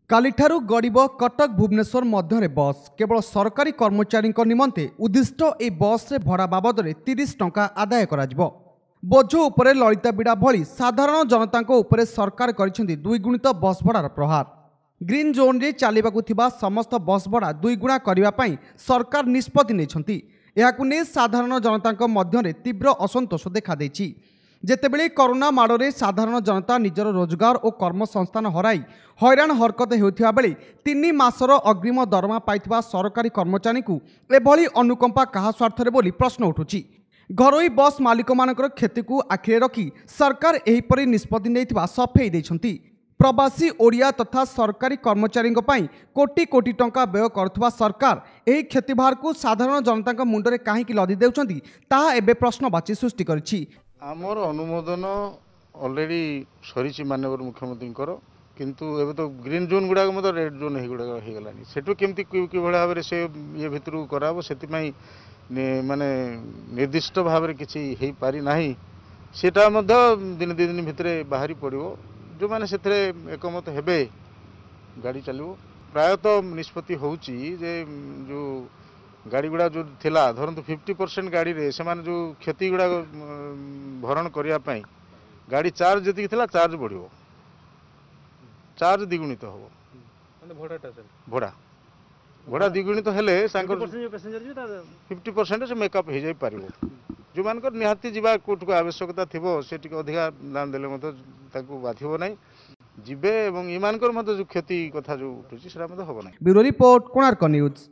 कालिठारू गड़ब कटक भुवनेश्वर मध्य बस केवल सरकारी कर्मचारी निमंते उद्दिष्ट ए बस रे भड़ा बाबद 30 टंका आदाय करा बोझ उपरे ललिताबिड़ा भली साधारण जनता उपरे सरकार करिसेंती दुईगुणित बस भड़ार प्रहार। ग्रीन जोन रे चलिबाकु थिबा समस्त बस भड़ा दुईगुणा करिबा पई सरकार निष्पत्ति नेछंती। एहाकु ने साधारण जनता मध्य तीव्र असंतोष देखा देछि। जेतेबेले कोरोना माड़े साधारण जनता निजर रोजगार और कर्मसंस्थान हराई हैरान हरकत होउथिबा बेले 3 मासर अग्रिम दरमा पाइथिबा सरकारी कर्मचारी को एभली अनुकंपा कहा स्वार्थरे बोली प्रश्न उठुछि। घरोई बस मालिक मानकर क्षति को आखिरे रखी सरकार एहिपरि निष्पत्ति नेइथिबा सफेई दैछंती। प्रवासी ओडिया तथा सरकारी कर्मचारी कोटी कोटी टंका व्यय करुवा सरकार एही क्षतिभार को साधारण जनता मुंडरे काहेकि लदी देउछंती ताहा एबे प्रश्नवाची सृष्टि करिछि। आमर अनुमोदन ऑलरेडी सरी माननीय मुख्यमंत्री किंतु एबे तो ग्रीन जोन गुड़ा मतलब रेड जोन हो गलानी सेठू केमती कि भाव में से ये भितर कराब से माने निर्दिष्ट भाव में किसी हो पारि नाही सेटा दिन दि दिन भितर बाहरी पड़ो जो मैंने से एकमत हेबे गाड़ी चलो प्रायतः निष्पत्ति होउची जे जो गाड़ी गुड़ा जो थिला धरतु 50% गाड़ी रे से माने जो क्षति गुड़ा भरण करने गाड़ी चार्ज जी चार्ज बढ़ो चार्ज द्विगुणित हम भड़ा भड़ा द्विगुणित हेले 50% से मेकअप हो जापर जो मान निहाती जावा कोर्ट को आवश्यकता थी से अधिका दाम देले बाधब ना जीवे और ईमान जो क्षति कथा जो उठुची हम ना। Bureau report Konark news.